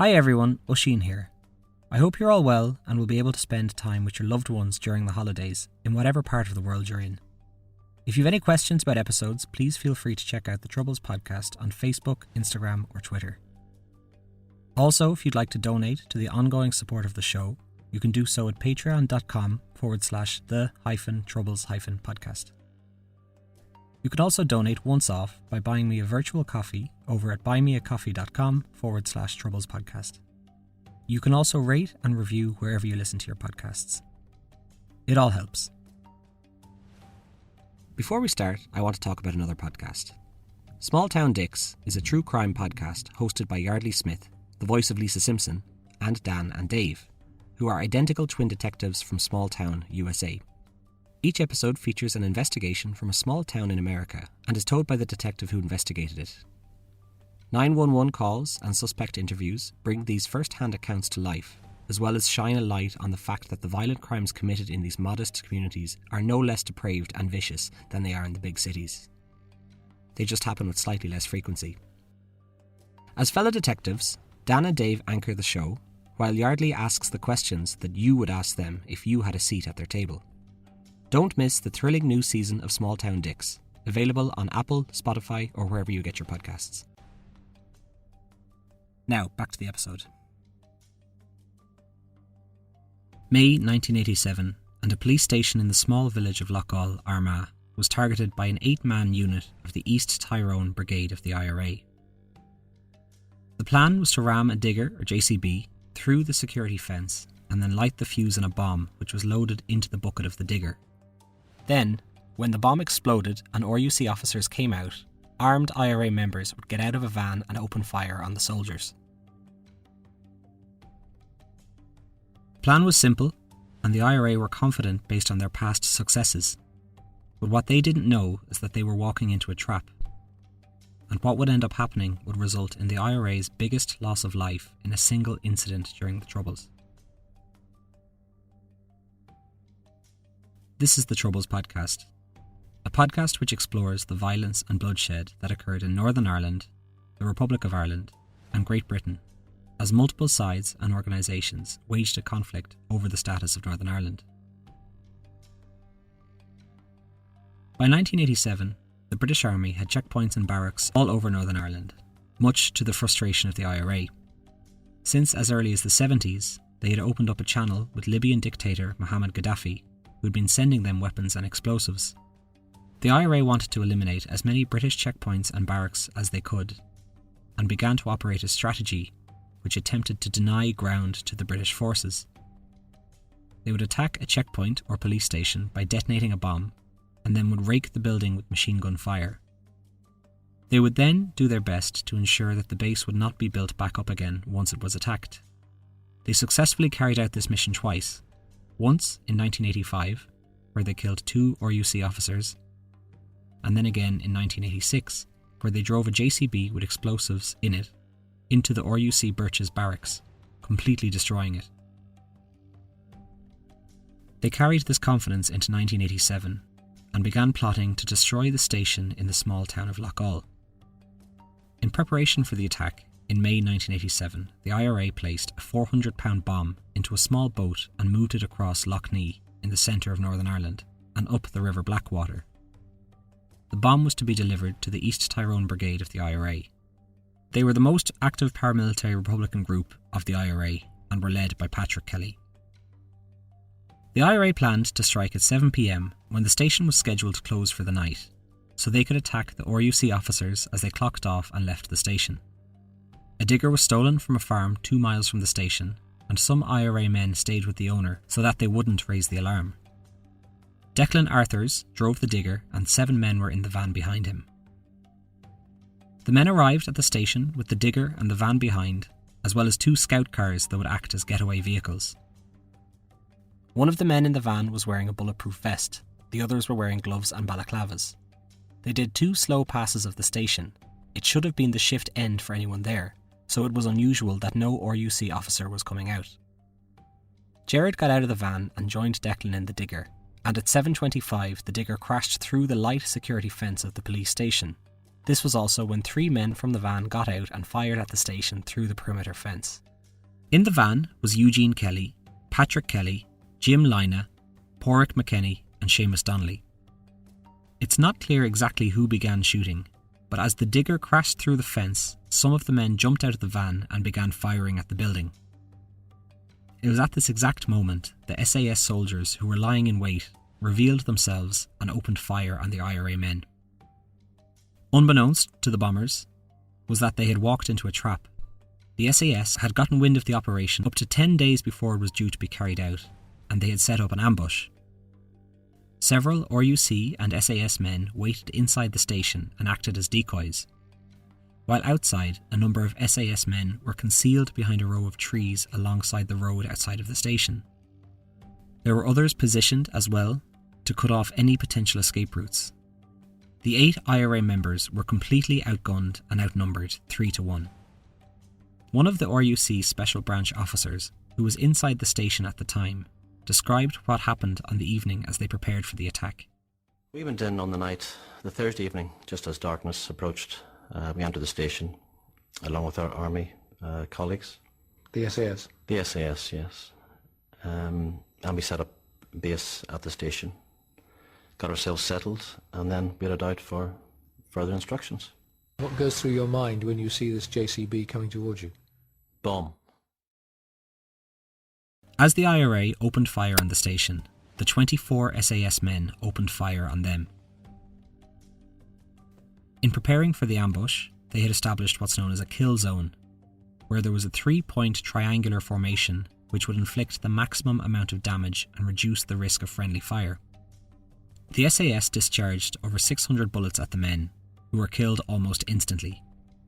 Hi everyone, Oisin here. I hope you're all well and will be able to spend time with your loved ones during the holidays in whatever part of the world you're in. If you have any questions about episodes, please feel free to check out the Troubles podcast on Facebook, Instagram or Twitter. Also, if you'd like to donate to the ongoing support of the show, you can do so at patreon.com/the-troubles-podcast. You can also donate once off by buying me a virtual coffee over at buymeacoffee.com/troublespodcast. You can also rate and review wherever you listen to your podcasts. It all helps. Before we start, I want to talk about another podcast. Small Town Dicks is a true crime podcast hosted by Yardley Smith, the voice of Lisa Simpson, and Dan and Dave, who are identical twin detectives from Small Town, USA. Each episode features an investigation from a small town in America and is told by the detective who investigated it. 911 calls and suspect interviews bring these first-hand accounts to life, as well as shine a light on the fact that the violent crimes committed in these modest communities are no less depraved and vicious than they are in the big cities. They just happen with slightly less frequency. As fellow detectives, Dan and Dave anchor the show, while Yardley asks the questions that you would ask them if you had a seat at their table. Don't miss the thrilling new season of Small Town Dicks, available on Apple, Spotify, or wherever you get your podcasts. Now, back to the episode. May 1987, and a police station in the small village of Loughgall, Armagh, was targeted by an 8-man unit of the East Tyrone Brigade of the IRA. The plan was to ram a digger, or JCB, through the security fence and then light the fuse in a bomb which was loaded into the bucket of the digger. Then, when the bomb exploded and RUC officers came out, armed IRA members would get out of a van and open fire on the soldiers. The plan was simple, and the IRA were confident based on their past successes. But what they didn't know is that they were walking into a trap. And what would end up happening would result in the IRA's biggest loss of life in a single incident during the Troubles. This is the Troubles podcast, a podcast which explores the violence and bloodshed that occurred in Northern Ireland, the Republic of Ireland, and Great Britain, as multiple sides and organisations waged a conflict over the status of Northern Ireland. By 1987, the British Army had checkpoints and barracks all over Northern Ireland, much to the frustration of the IRA. Since as early as the 70s, they had opened up a channel with Libyan dictator Mohammed Gaddafi, who had been sending them weapons and explosives. The IRA wanted to eliminate as many British checkpoints and barracks as they could, and began to operate a strategy which attempted to deny ground to the British forces. They would attack a checkpoint or police station by detonating a bomb, and then would rake the building with machine gun fire. They would then do their best to ensure that the base would not be built back up again once it was attacked. They successfully carried out this mission twice, once in 1985, where they killed 2 RUC officers, and then again in 1986, where they drove a JCB with explosives in it into the RUC Birch's barracks, completely destroying it. They carried this confidence into 1987 and began plotting to destroy the station in the small town of Loughgall. In preparation for the attack, in May 1987, the IRA placed a 400-pound bomb into a small boat and moved it across Lough Neagh in the centre of Northern Ireland and up the River Blackwater. The bomb was to be delivered to the East Tyrone Brigade of the IRA. They were the most active paramilitary Republican group of the IRA and were led by Patrick Kelly. The IRA planned to strike at 7 p.m. when the station was scheduled to close for the night, so they could attack the RUC officers as they clocked off and left the station. A digger was stolen from a farm 2 miles from the station, and some IRA men stayed with the owner so that they wouldn't raise the alarm. Declan Arthurs drove the digger and 7 men were in the van behind him. The men arrived at the station with the digger and the van behind, as well as 2 scout cars that would act as getaway vehicles. One of the men in the van was wearing a bulletproof vest, the others were wearing gloves and balaclavas. They did 2 slow passes of the station. It should have been the shift end for anyone there, so it was unusual that no RUC officer was coming out. Jared got out of the van and joined Declan in the digger, and at 7:25 the digger crashed through the light security fence of the police station. This was also when 3 men from the van got out and fired at the station through the perimeter fence. In the van was Eugene Kelly, Patrick Kelly, Jim Lina, Porrick McKenny and Seamus Donnelly. It's not clear exactly who began shooting, but as the digger crashed through the fence, some of the men jumped out of the van and began firing at the building. It was at this exact moment the SAS soldiers who were lying in wait revealed themselves and opened fire on the IRA men. Unbeknownst to the bombers was that they had walked into a trap. The SAS had gotten wind of the operation up to 10 days before it was due to be carried out, and they had set up an ambush. Several RUC and SAS men waited inside the station and acted as decoys, while outside a number of SAS men were concealed behind a row of trees alongside the road outside of the station. There were others positioned as well to cut off any potential escape routes. The 8 IRA members were completely outgunned and outnumbered 3-1. One of the RUC Special Branch officers, who was inside the station at the time, described what happened on the evening as they prepared for the attack. We went in on the night, the Thursday evening, just as darkness approached. We entered the station along with our army colleagues. The SAS? The SAS, yes. And we set up base at the station, got ourselves settled, and then waited out for further instructions. What goes through your mind when you see this JCB coming towards you? Bomb. As the IRA opened fire on the station, the 24 SAS men opened fire on them. In preparing for the ambush, they had established what's known as a kill zone, where there was a 3-point triangular formation which would inflict the maximum amount of damage and reduce the risk of friendly fire. The SAS discharged over 600 bullets at the men, who were killed almost instantly,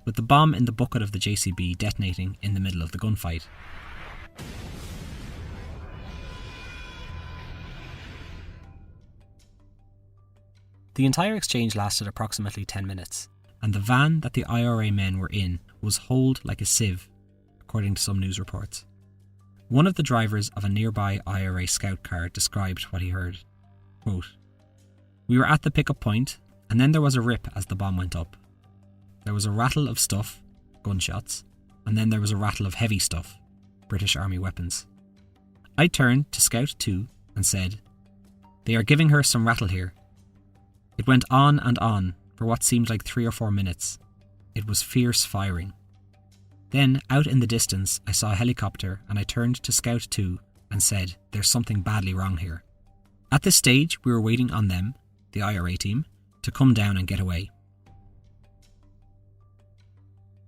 with the bomb in the bucket of the JCB detonating in the middle of the gunfight. The entire exchange lasted approximately 10 minutes, and the van that the IRA men were in was holed like a sieve, according to some news reports. One of the drivers of a nearby IRA scout car described what he heard. Quote, "We were at the pickup point, and then there was a rip as the bomb went up. There was a rattle of stuff, gunshots, and then there was a rattle of heavy stuff, British Army weapons. I turned to Scout 2 and said, 'They are giving her some rattle here.' It went on and on for what seemed like 3 or 4 minutes. It was fierce firing. Then, out in the distance, I saw a helicopter and I turned to Scout 2 and said, 'There's something badly wrong here.' At this stage, we were waiting on them, the IRA team, to come down and get away."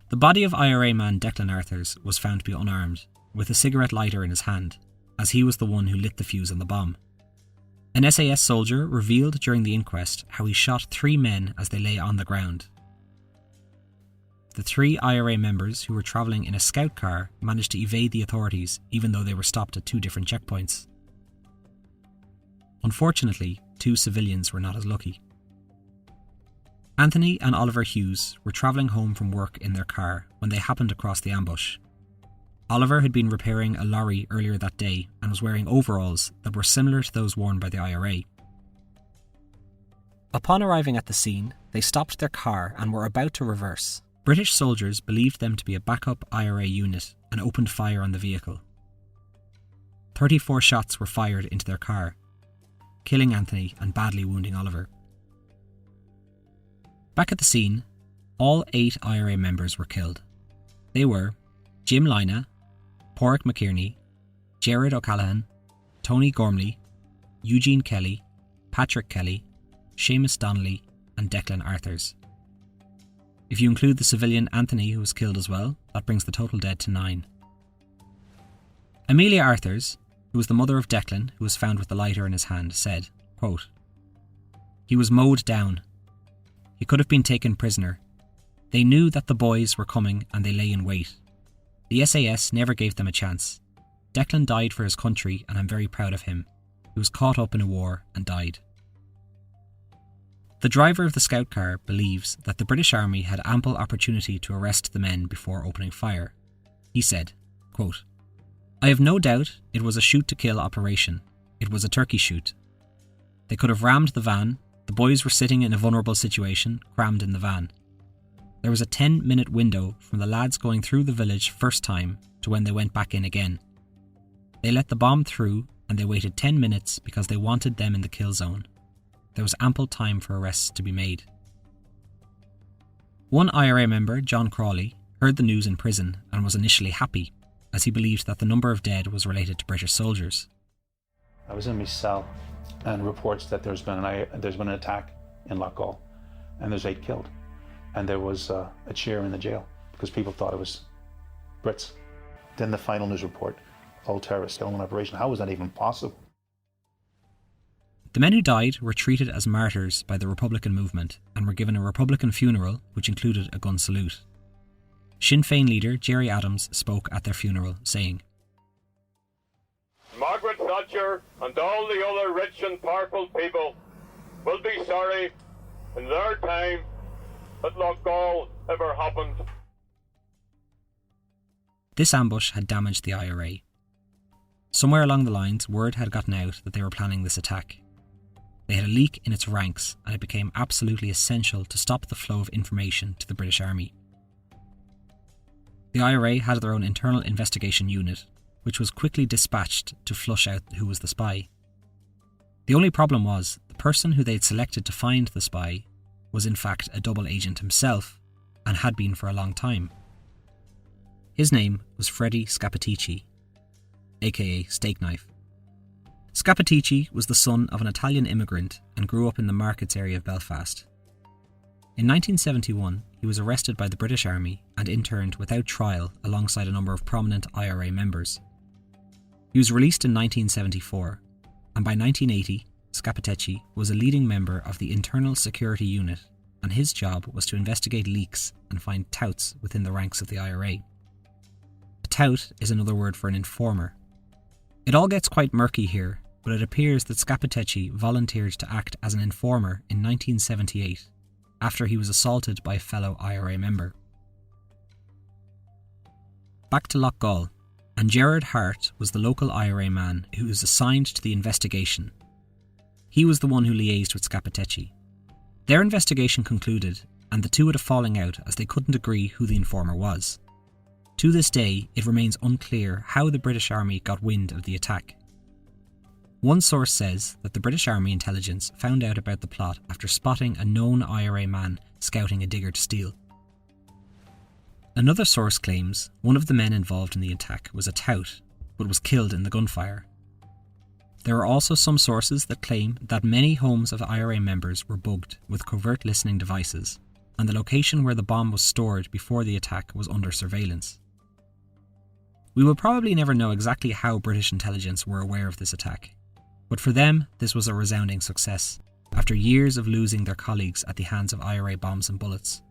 The body of IRA man Declan Arthurs was found to be unarmed, with a cigarette lighter in his hand, as he was the one who lit the fuse on the bomb. An SAS soldier revealed during the inquest how he shot 3 men as they lay on the ground. The 3 IRA members who were travelling in a scout car managed to evade the authorities even though they were stopped at 2 different checkpoints. Unfortunately, 2 civilians were not as lucky. Anthony and Oliver Hughes were travelling home from work in their car when they happened across the ambush. Oliver had been repairing a lorry earlier that day and was wearing overalls that were similar to those worn by the IRA. Upon arriving at the scene, they stopped their car and were about to reverse. British soldiers believed them to be a backup IRA unit and opened fire on the vehicle. 34 shots were fired into their car, killing Anthony and badly wounding Oliver. Back at the scene, all 8 IRA members were killed. They were Jim Lina, Porrick McKierney, Gerard O'Callaghan, Tony Gormley, Eugene Kelly, Patrick Kelly, Seamus Donnelly and Declan Arthurs. If you include the civilian Anthony who was killed as well, that brings the total dead to 9. Amelia Arthurs, who was the mother of Declan, who was found with the lighter in his hand, said, quote, "He was mowed down. He could have been taken prisoner. They knew that the boys were coming and they lay in wait. The SAS never gave them a chance. Declan died for his country and I'm very proud of him. He was caught up in a war and died." The driver of the scout car believes that the British Army had ample opportunity to arrest the men before opening fire. He said, quote, "I have no doubt it was a shoot-to-kill operation. It was a turkey shoot. They could have rammed the van. The boys were sitting in a vulnerable situation, crammed in the van. there was a 10-minute window from the lads going through the village first time to when they went back in again. They let the bomb through and they waited 10 minutes because they wanted them in the kill zone. There was ample time for arrests to be made. One IRA member, John Crawley, heard the news in prison and was initially happy, as he believed that the number of dead was related to British soldiers. I was in my cell and reports that there's been an attack in Loughgall and there's 8 killed. And there was a cheer in the jail because people thought it was Brits. Then the final news report, all terrorists killed in operation. How was that even possible? The men who died were treated as martyrs by the Republican movement and were given a Republican funeral which included a gun salute. Sinn Fein leader Gerry Adams spoke at their funeral, saying, Margaret Thatcher and all the other rich and powerful people will be sorry in their time that Loughgall ever happened. This ambush had damaged the IRA. Somewhere along the lines, word had gotten out that they were planning this attack. They had a leak in its ranks and it became absolutely essential to stop the flow of information to the British Army. The IRA had their own internal investigation unit, which was quickly dispatched to flush out who was the spy. The only problem was, the person who they'd selected to find the spy was in fact a double agent himself, and had been for a long time. His name was Freddie Scappaticci, aka Steak Knife. Scappaticci was the son of an Italian immigrant and grew up in the markets area of Belfast. In 1971, he was arrested by the British Army and interned without trial alongside a number of prominent IRA members. He was released in 1974, and by 1980, Scappaticci was a leading member of the Internal Security Unit, and his job was to investigate leaks and find touts within the ranks of the IRA. A tout is another word for an informer. It all gets quite murky here, but it appears that Scappaticci volunteered to act as an informer in 1978, after he was assaulted by a fellow IRA member. Back to Loughgall, and Gerard Hart was the local IRA man who was assigned to the investigation. He was the one who liaised with Scappaticci. Their investigation concluded, and the two had a falling out as they couldn't agree who the informer was. To this day, it remains unclear how the British Army got wind of the attack. One source says that the British Army intelligence found out about the plot after spotting a known IRA man scouting a digger to steal. Another source claims one of the men involved in the attack was a tout, but was killed in the gunfire. There are also some sources that claim that many homes of IRA members were bugged with covert listening devices, and the location where the bomb was stored before the attack was under surveillance. We will probably never know exactly how British intelligence were aware of this attack, but for them this was a resounding success, after years of losing their colleagues at the hands of IRA bombs and bullets.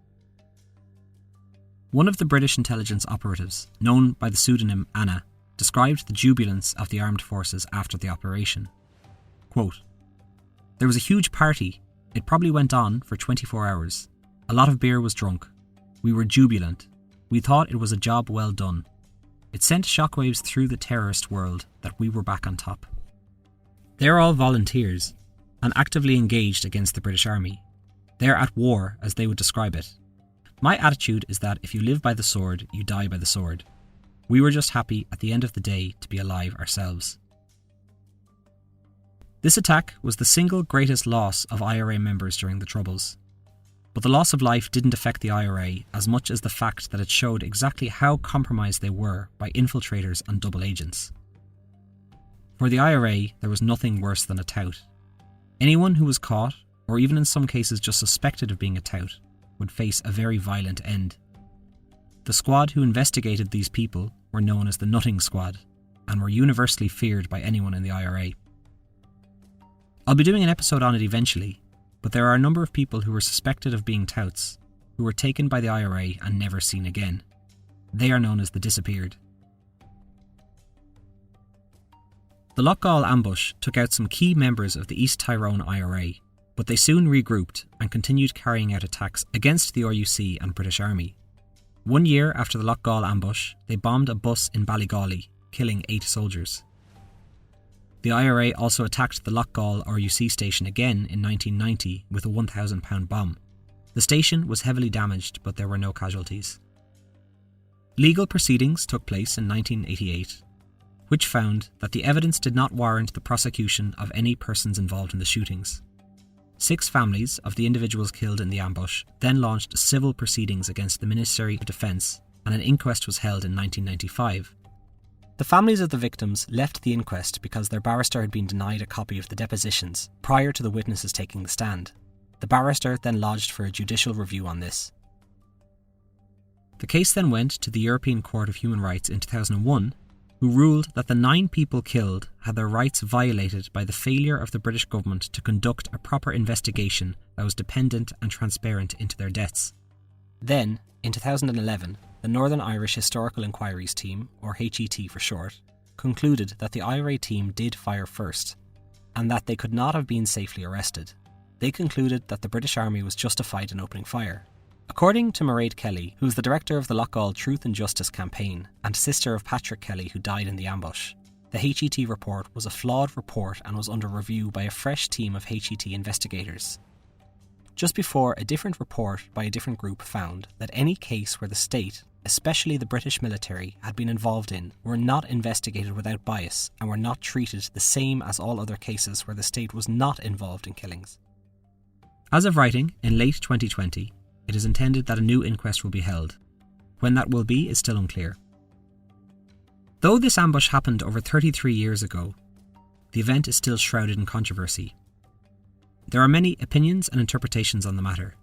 One of the British intelligence operatives, known by the pseudonym Anna, described the jubilance of the armed forces after the operation. Quote, "There was a huge party. It probably went on for 24 hours. A lot of beer was drunk. We were jubilant. We thought it was a job well done. It sent shockwaves through the terrorist world that we were back on top." They're all volunteers and actively engaged against the British Army. They're at war, as they would describe it. My attitude is that if you live by the sword, you die by the sword. We were just happy at the end of the day to be alive ourselves. This attack was the single greatest loss of IRA members during the Troubles. But the loss of life didn't affect the IRA as much as the fact that it showed exactly how compromised they were by infiltrators and double agents. For the IRA, there was nothing worse than a tout. Anyone who was caught, or even in some cases just suspected of being a tout, would face a very violent end. The squad who investigated these people were known as the Nutting Squad, and were universally feared by anyone in the IRA. I'll be doing an episode on it eventually, but there are a number of people who were suspected of being touts, who were taken by the IRA and never seen again. They are known as the Disappeared. The Loughgall Ambush took out some key members of the East Tyrone IRA, but they soon regrouped and continued carrying out attacks against the RUC and British Army. 1 year after the Loughgall Ambush, they bombed a bus in Ballygawley, killing 8 soldiers. The IRA also attacked the Loughgall RUC station again in 1990 with a £1,000 bomb. The station was heavily damaged, but there were no casualties. Legal proceedings took place in 1988, which found that the evidence did not warrant the prosecution of any persons involved in the shootings. 6 families of the individuals killed in the ambush then launched civil proceedings against the Ministry of Defence, and an inquest was held in 1995. The families of the victims left the inquest because their barrister had been denied a copy of the depositions prior to the witnesses taking the stand. The barrister then lodged for a judicial review on this. The case then went to the European Court of Human Rights in 2001, who ruled that the 9 people killed had their rights violated by the failure of the British government to conduct a proper investigation that was dependent and transparent into their deaths. Then, in 2011, the Northern Irish Historical Inquiries Team, or HET for short, concluded that the IRA team did fire first, and that they could not have been safely arrested. They concluded that the British Army was justified in opening fire. According to Mairead Kelly, who is the director of the Loughgall Truth and Justice campaign and sister of Patrick Kelly, who died in the ambush, the HET report was a flawed report and was under review by a fresh team of HET investigators. Just before, a different report by a different group found that any case where the state, especially the British military, had been involved in were not investigated without bias and were not treated the same as all other cases where the state was not involved in killings. As of writing, in late 2020, it is intended that a new inquest will be held. When that will be is still unclear. Though this ambush happened over 33 years ago, the event is still shrouded in controversy. There are many opinions and interpretations on the matter.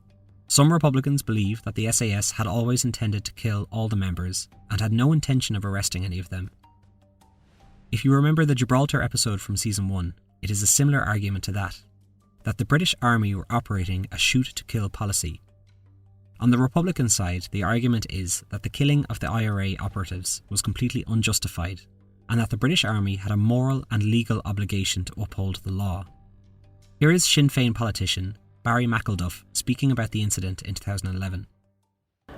Some Republicans believe that the SAS had always intended to kill all the members and had no intention of arresting any of them. If you remember the Gibraltar episode from Season 1, it is a similar argument to that the British Army were operating a shoot-to-kill policy. On the Republican side, the argument is that the killing of the IRA operatives was completely unjustified and that the British Army had a moral and legal obligation to uphold the law. Here is Sinn Fein politician Barry McElduff speaking about the incident in 2011.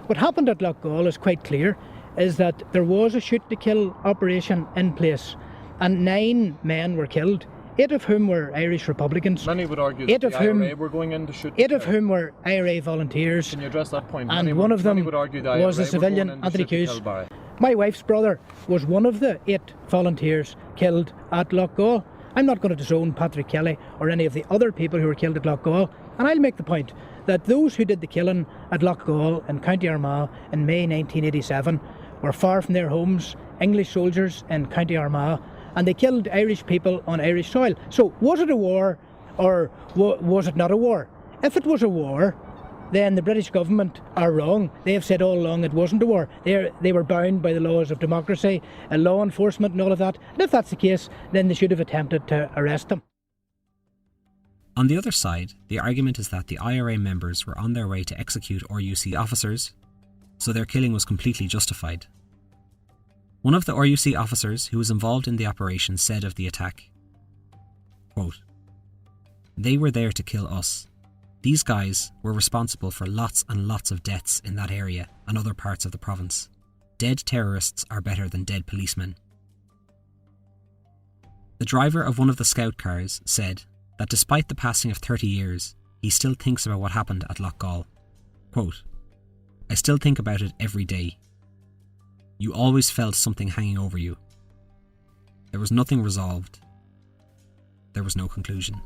What happened at Loughgall is quite clear, is that there was a shoot-to-kill operation in place and 9 men were killed, 8 of whom were Irish Republicans. Many would argue that the IRA were going in to shoot. 8 of whom were IRA volunteers. Can you address that point? And one of them was a civilian, Anthony Hughes. My wife's brother was one of the 8 volunteers killed at Loughgall. I'm not going to disown Patrick Kelly or any of the other people who were killed at Loughgall, and I'll make the point that those who did the killing at Loughgall in County Armagh in May 1987 were far from their homes, English soldiers in County Armagh, and they killed Irish people on Irish soil. So was it a war or was it not a war? If it was a war, then the British government are wrong. They have said all along it wasn't a war. They were bound by the laws of democracy and law enforcement and all of that. And if that's the case, then they should have attempted to arrest them. On the other side, the argument is that the IRA members were on their way to execute RUC officers, so their killing was completely justified. One of the RUC officers who was involved in the operation said of the attack, quote, "They were there to kill us. These guys were responsible for lots and lots of deaths in that area and other parts of the province. Dead terrorists are better than dead policemen." The driver of one of the scout cars said that despite the passing of 30 years, he still thinks about what happened at Loughgall. Quote, "I still think about it every day. You always felt something hanging over you. There was nothing resolved. There was no conclusion."